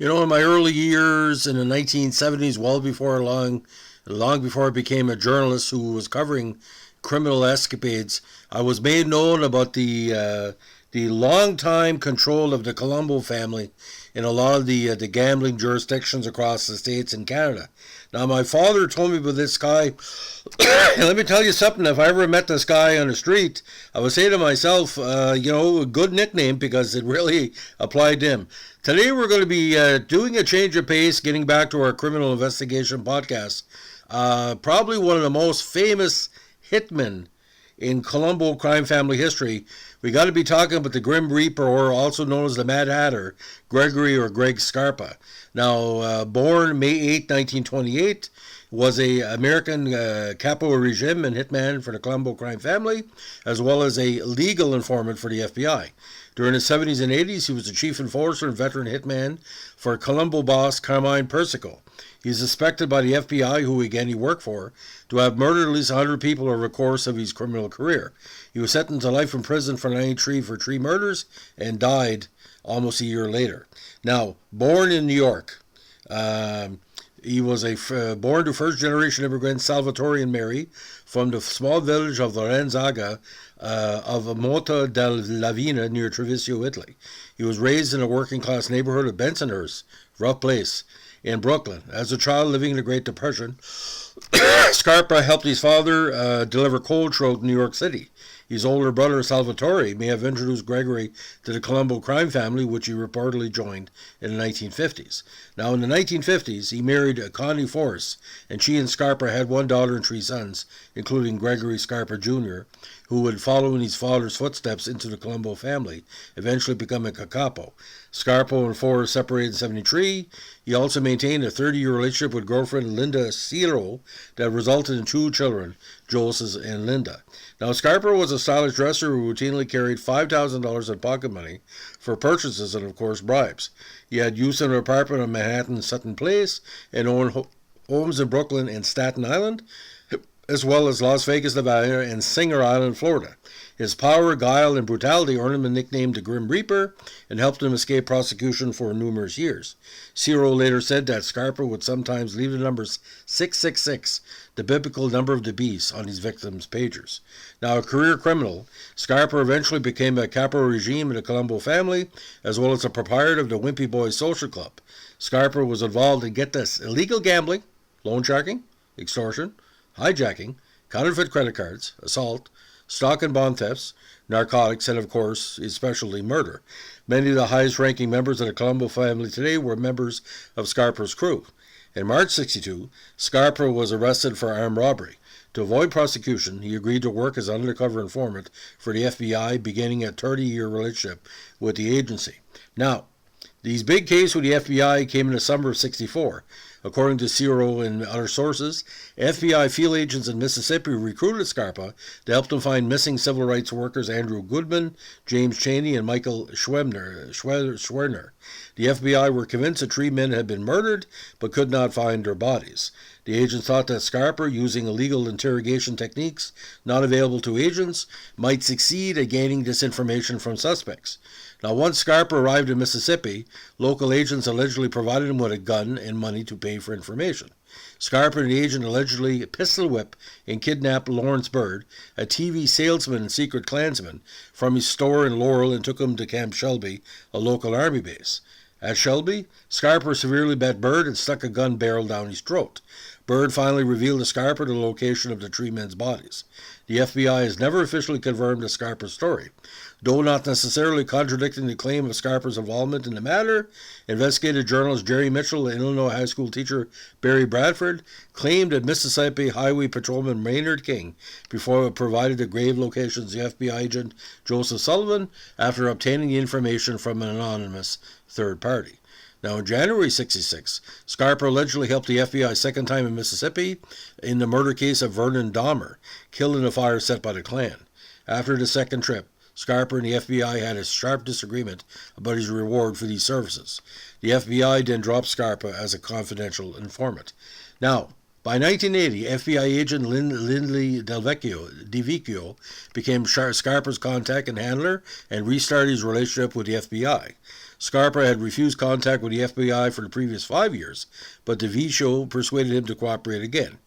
In my early years in the 1970s, long before I became a journalist who was covering criminal escapades, I was made known about the long-time control of the Colombo family in a lot of the gambling jurisdictions across the States and Canada. Now, my father told me about this guy, and let me tell you something. If I ever met this guy on the street, I would say to myself, a good nickname because it really applied to him. Today, we're going to be doing a change of pace, getting back to our criminal investigation podcast. Probably one of the most famous hitmen in Colombo crime family history. We got to be talking about the Grim Reaper, or also known as the Mad Hatter, Gregory or Greg Scarpa. Now, born May 8, 1928, was a American capo regime and hitman for the Colombo crime family, as well as a legal informant for the FBI. During the 70s and 80s, he was the chief enforcer and veteran hitman for Colombo boss Carmine Persico. He's suspected by the FBI, who again he worked for, to have murdered at least 100 people over the course of his criminal career. He was sentenced to life in prison for 93 for 3 murders and died almost a year later. Now, born in New York, he was born to first-generation immigrants Salvatore and Mary from the small village of Lorenzaga of Mota del Lavina near Treviso, Italy. He was raised in a working-class neighborhood of Bensonhurst, rough place, in Brooklyn. As a child living in the Great Depression, Scarpa helped his father deliver cold throughout New York City. His older brother, Salvatore, may have introduced Gregory to the Colombo crime family, which he reportedly joined in the 1950s. Now, in the 1950s, he married Connie Forrest, and she and Scarpa had 1 daughter and 3 sons, including Gregory Scarpa Jr., who would follow in his father's footsteps into the Colombo family, eventually becoming a capo. Scarpa and Forrest separated in 1973. He also maintained a 30-year relationship with girlfriend Linda Ciro that resulted in 2 children, Joseph and Linda. Now, Scarpa was a stylish dresser who routinely carried $5,000 in pocket money for purchases and, of course, bribes. He had use of an apartment on Manhattan's Sutton Place and owned homes in Brooklyn and Staten Island, as well as Las Vegas, Nevada, and Singer Island, Florida. His power, guile, and brutality earned him the nickname the Grim Reaper and helped him escape prosecution for numerous years. Ciro later said that Scarpa would sometimes leave the number 666, the biblical number of the beast, on his victims' pagers. Now, a career criminal, Scarpa eventually became a capo regime in the Colombo family, as well as a proprietor of the Wimpy Boys Social Club. Scarpa was involved in, get this, illegal gambling, loan sharking, extortion, hijacking, counterfeit credit cards, assault, stock and bond thefts, narcotics, and of course, his specialty, murder. Many of the highest-ranking members of the Colombo family today were members of Scarpa's crew. In March 1962, Scarpa was arrested for armed robbery. To avoid prosecution, he agreed to work as an undercover informant for the FBI, beginning a 30-year relationship with the agency. Now, these big cases with the FBI came in the summer of 1964. According to Ciro and other sources, FBI field agents in Mississippi recruited Scarpa to help them find missing civil rights workers Andrew Goodman, James Chaney, and Michael Schwerner. The FBI were convinced that 3 men had been murdered, but could not find their bodies. The agents thought that Scarpa, using illegal interrogation techniques not available to agents, might succeed at gaining this information from suspects. Now, once Scarpa arrived in Mississippi, local agents allegedly provided him with a gun and money to pay for information. Scarpa and the agent allegedly pistol whipped and kidnapped Lawrence Byrd, a TV salesman and secret Klansman, from his store in Laurel and took him to Camp Shelby, a local army base. At Shelby, Scarpa severely beat Byrd and stuck a gun barrel down his throat. Byrd finally revealed to Scarpa the location of the 3 men's bodies. The FBI has never officially confirmed the Scarpa story. Though not necessarily contradicting the claim of Scarpa's involvement in the matter, investigative journalist Jerry Mitchell and Illinois high school teacher Barry Bradford claimed that Mississippi Highway Patrolman Maynard King before it provided the grave locations to FBI agent Joseph Sullivan after obtaining the information from an anonymous third party. Now, in January 1966, Scarpa allegedly helped the FBI second time in Mississippi in the murder case of Vernon Dahmer, killed in a fire set by the Klan. After the second trip, Scarpa and the FBI had a sharp disagreement about his reward for these services. The FBI then dropped Scarpa as a confidential informant. Now, by 1980, FBI agent Lindley DeVecchio became Scarpa's contact and handler and restarted his relationship with the FBI. Scarpa had refused contact with the FBI for the previous 5 years, but DeVito persuaded him to cooperate again.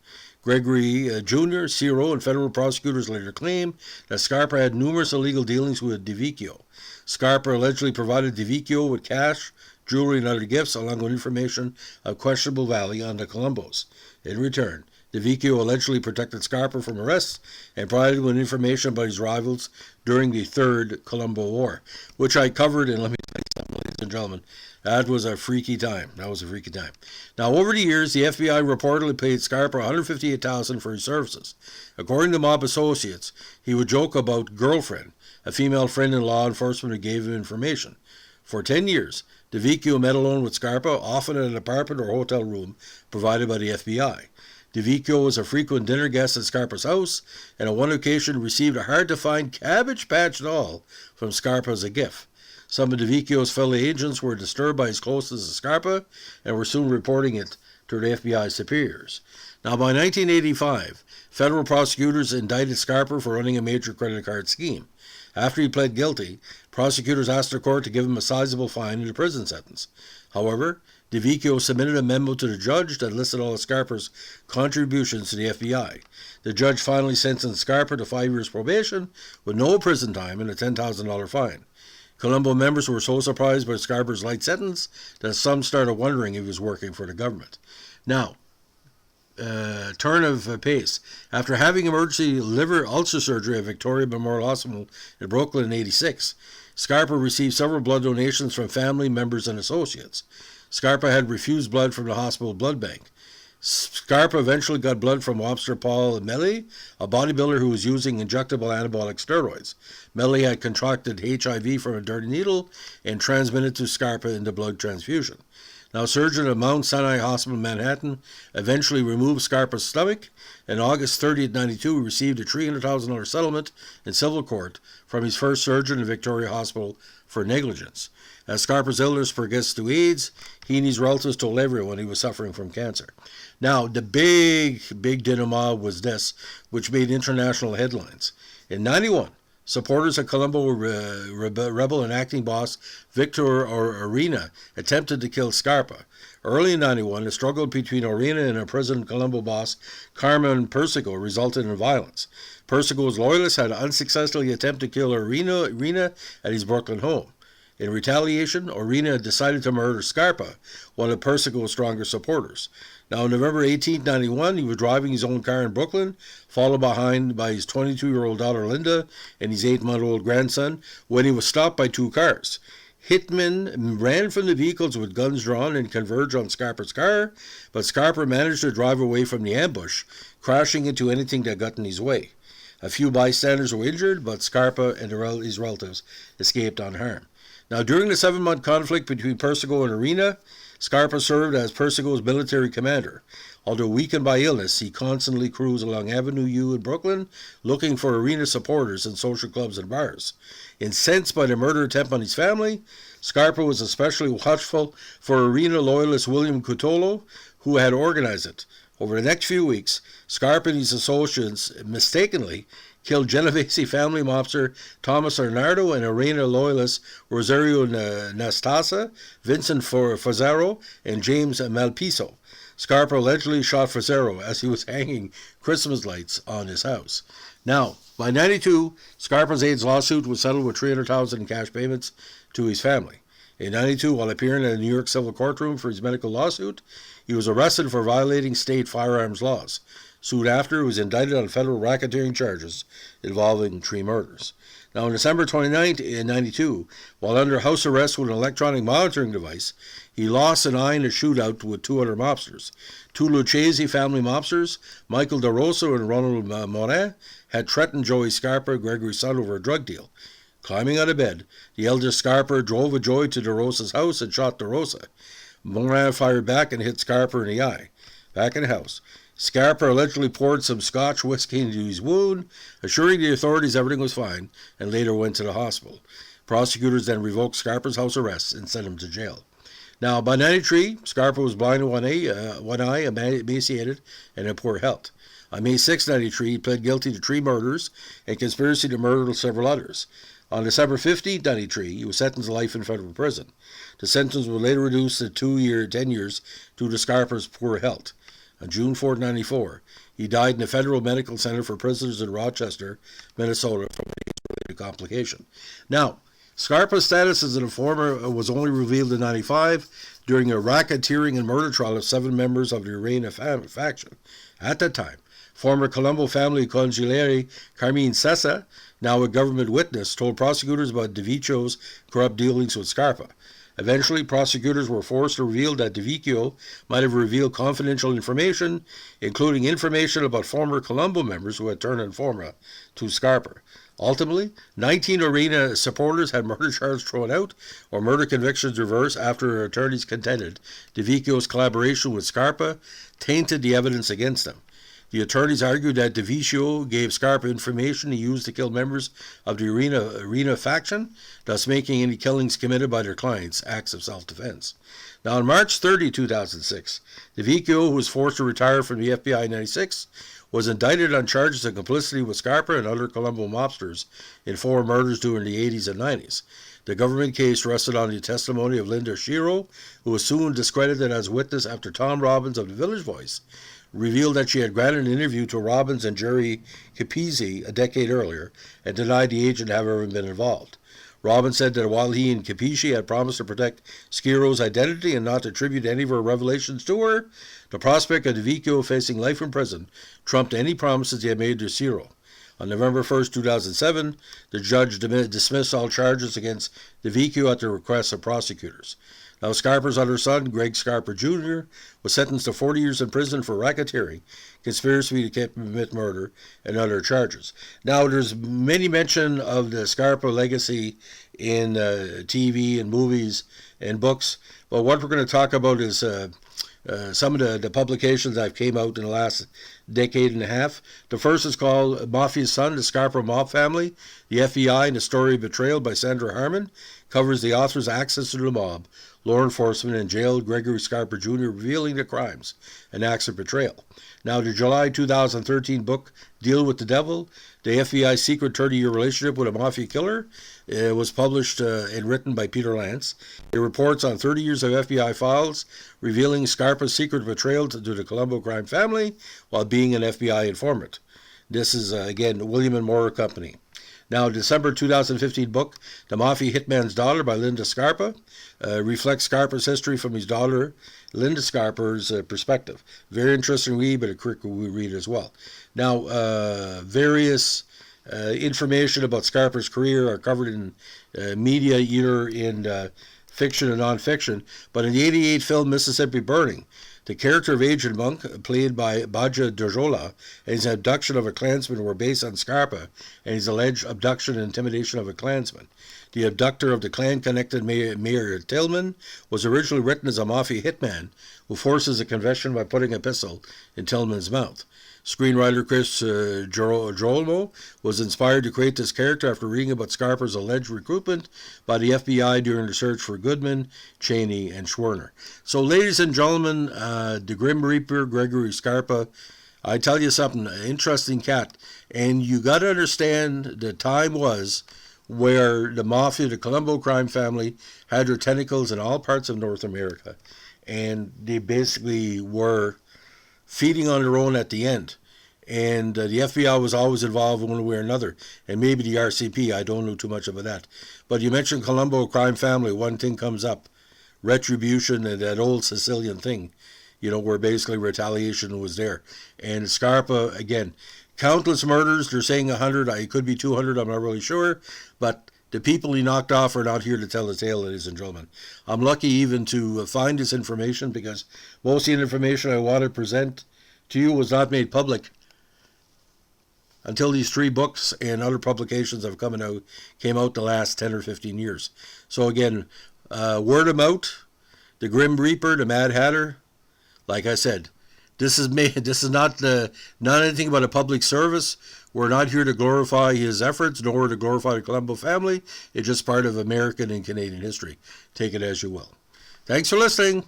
Gregory Jr., Ciro, and federal prosecutors later claimed that Scarpa had numerous illegal dealings with DeVito. Scarpa allegedly provided DeVito with cash, jewelry, and other gifts, along with information of questionable value on the Colombos. In return, DeVito allegedly protected Scarpa from arrests and provided him with information about his rivals during the Third Colombo War, which I covered, and let me tell you something, ladies and gentlemen, that was a freaky time. Now, over the years, the FBI reportedly paid Scarpa $158,000 for his services. According to mob associates, he would joke about girlfriend, a female friend in law enforcement who gave him information. For 10 years, DeVito met alone with Scarpa, often in an apartment or hotel room provided by the FBI. DeVito was a frequent dinner guest at Scarpa's house, and on one occasion received a hard-to-find Cabbage Patch doll from Scarpa as a gift. Some of DeVito's fellow agents were disturbed by his closeness to Scarpa and were soon reporting it to the FBI superiors. Now, by 1985, federal prosecutors indicted Scarpa for running a major credit card scheme. After he pled guilty, prosecutors asked the court to give him a sizable fine and a prison sentence. However, DeVito submitted a memo to the judge that listed all of Scarpa's contributions to the FBI. The judge finally sentenced Scarpa to 5 years probation with no prison time and a $10,000 fine. Colombo members were so surprised by Scarpa's light sentence that some started wondering if he was working for the government. Now, turn of pace. After having emergency liver ulcer surgery at Victoria Memorial Hospital in Brooklyn in '86, Scarpa received several blood donations from family members and associates. Scarpa had refused blood from the hospital blood bank. Scarpa eventually got blood from lobster Paul Melly, a bodybuilder who was using injectable anabolic steroids. Melly had contracted HIV from a dirty needle and transmitted to Scarpa in the blood transfusion. Now, a surgeon at Mount Sinai Hospital in Manhattan eventually removed Scarpa's stomach. On August 30th, 1992, he received a $300,000 settlement in civil court from his first surgeon in Victoria Hospital for negligence. As Scarpa's illness progressed to AIDS, he and his relatives told everyone he was suffering from cancer. Now, the big denouement was this, which made international headlines. In '91, supporters of Colombo rebel and acting boss Victor Orena attempted to kill Scarpa. Early in '91, a struggle between Orena and imprisoned Colombo boss Carmen Persico resulted in violence. Persico's loyalists had unsuccessfully attempted to kill Orena at his Brooklyn home. In retaliation, Orena decided to murder Scarpa, one of Persico's strongest supporters. Now, on November 18, 1991, he was driving his own car in Brooklyn, followed behind by his 22-year-old daughter Linda and his 8-month-old grandson, when he was stopped by two cars. Hitmen ran from the vehicles with guns drawn and converged on Scarpa's car, but Scarpa managed to drive away from the ambush, crashing into anything that got in his way. A few bystanders were injured, but Scarpa and his relatives escaped unharmed. Now, during the 7-month conflict between Persico and Orena, Scarpa served as Persico's military commander. Although weakened by illness, he constantly cruised along Avenue U in Brooklyn, looking for Orena supporters in social clubs and bars. Incensed by the murder attempt on his family, Scarpa was especially watchful for Orena loyalist William Cutolo, who had organized it. Over the next few weeks, Scarpa and his associates mistakenly killed Genovese family mobster Thomas Arnardo and Orena loyalist Rosario Nastasa, Vincent Fazaro, and James Malpiso. Scarpa allegedly shot Fazaro as he was hanging Christmas lights on his house. Now, by '92, Scarpa's AIDS lawsuit was settled with $300,000 in cash payments to his family. In '92, while appearing in a New York civil courtroom for his medical lawsuit, he was arrested for violating state firearms laws. Soon after, he was indicted on federal racketeering charges involving 3 murders. Now, on December 29, 1992, while under house arrest with an electronic monitoring device, he lost an eye in a shootout with 2 other mobsters. 2 Lucchese family mobsters, Michael DeRosa and Ronald Morin, had threatened Joey Scarpa, Gregory's son, over a drug deal. Climbing out of bed, the elder Scarpa drove a Joey to DeRosa's house and shot DeRosa. Morin fired back and hit Scarpa in the eye. Back in the house, Scarpa allegedly poured some Scotch whiskey into his wound, assuring the authorities everything was fine, and later went to the hospital. Prosecutors then revoked Scarpa's house arrest and sent him to jail. Now, by '93, Scarpa was blind in one eye, emaciated, and in poor health. On May 6, '93, he pled guilty to 3 murders and conspiracy to murder several others. On December 1593, he was sentenced to life in federal prison. The sentence was later reduced to 10 years due to Scarpa's poor health. On June 4, 1994, he died in the Federal Medical Center for Prisoners in Rochester, Minnesota, from an AIDS-related complication. Now, Scarpa's status as an informer was only revealed in 1995 during a racketeering and murder trial of 7 members of the Urena faction. At that time, former Colombo family consigliere Carmine Sessa, now a government witness, told prosecutors about DeVicchio's corrupt dealings with Scarpa. Eventually, prosecutors were forced to reveal that DeVicchio might have revealed confidential information, including information about former Colombo members who had turned informer to Scarpa. Ultimately, 19 Urena supporters had murder charges thrown out or murder convictions reversed after attorneys contended DeVicchio's collaboration with Scarpa tainted the evidence against him. The attorneys argued that DeVicchio gave Scarpa information he used to kill members of the Urena faction, thus making any killings committed by their clients acts of self-defense. Now, on March 30, 2006, DeVicchio, who was forced to retire from the FBI in 1996, was indicted on charges of complicity with Scarpa and other Colombo mobsters in 4 murders during the 80s and 90s. The government case rested on the testimony of Linda Shiro, who was soon discredited as witness after Tom Robbins of the Village Voice revealed that she had granted an interview to Robbins and Jerry Capizzi a decade earlier and denied the agent have ever been involved. Robbins said that while he and Capizzi had promised to protect Sciro's identity and not to attribute any of her revelations to her, the prospect of DeVicchio facing life in prison trumped any promises he had made to Sciro. On November 1, 2007, the judge dismissed all charges against DeVicchio at the request of prosecutors. Now, Scarpa's other son, Greg Scarpa Jr., was sentenced to 40 years in prison for racketeering, conspiracy to commit murder, and other charges. Now, there's many mention of the Scarpa legacy in TV and movies and books, but what we're going to talk about is some of the publications that came out in the last decade and a half. The first is called Mafia's Son, the Scarpa Mob Family, the FBI and the Story of Betrayal by Sandra Harmon, covers the author's access to the mob, law enforcement, and jailed Gregory Scarpa Jr., revealing the crimes and acts of betrayal. Now, the July 2013 book, Deal with the Devil, the FBI's secret 30-year relationship with a mafia killer, was published and written by Peter Lance. It reports on 30 years of FBI files, revealing Scarpa's secret betrayal to the Colombo crime family while being an FBI informant. This is, again, William & Morrow Company. Now, December 2015 book, The Mafia Hitman's Daughter by Linda Scarpa, reflects Scarpa's history from his daughter, Linda Scarpa's perspective. Very interesting read, but a quick read as well. Now, various information about Scarpa's career are covered in media, either in fiction and nonfiction, but in the 1988 film Mississippi Burning, the character of Agent Monk, played by Baja Dojola, and his abduction of a Klansman were based on Scarpa and his alleged abduction and intimidation of a Klansman. The abductor of the Klan-connected Mayor Tillman was originally written as a mafia hitman who forces a confession by putting a pistol in Tillman's mouth. Screenwriter Chris Girolamo was inspired to create this character after reading about Scarpa's alleged recruitment by the FBI during the search for Goodman, Cheney, and Schwerner. So, ladies and gentlemen, the Grim Reaper, Gregory Scarpa, I tell you something, an interesting cat. And you got to understand the time was where the mafia, the Colombo crime family, had their tentacles in all parts of North America. And they basically were feeding on their own at the end. And the FBI was always involved one way or another. And maybe the RCP, I don't know too much about that. But you mentioned Colombo crime family, one thing comes up. Retribution and that old Sicilian thing, you know, where basically retaliation was there. And Scarpa, again, countless murders, they're saying 100, it could be 200, I'm not really sure. But the people he knocked off are not here to tell the tale, ladies and gentlemen. I'm lucky even to find this information because most of the information I want to present to you was not made public until these 3 books and other publications have came out the last 10 or 15 years. So again, word of mouth, the Grim Reaper, the Mad Hatter, like I said, this is not anything but a public service. We're not here to glorify his efforts, nor to glorify the Colombo family. It's just part of American and Canadian history. Take it as you will. Thanks for listening.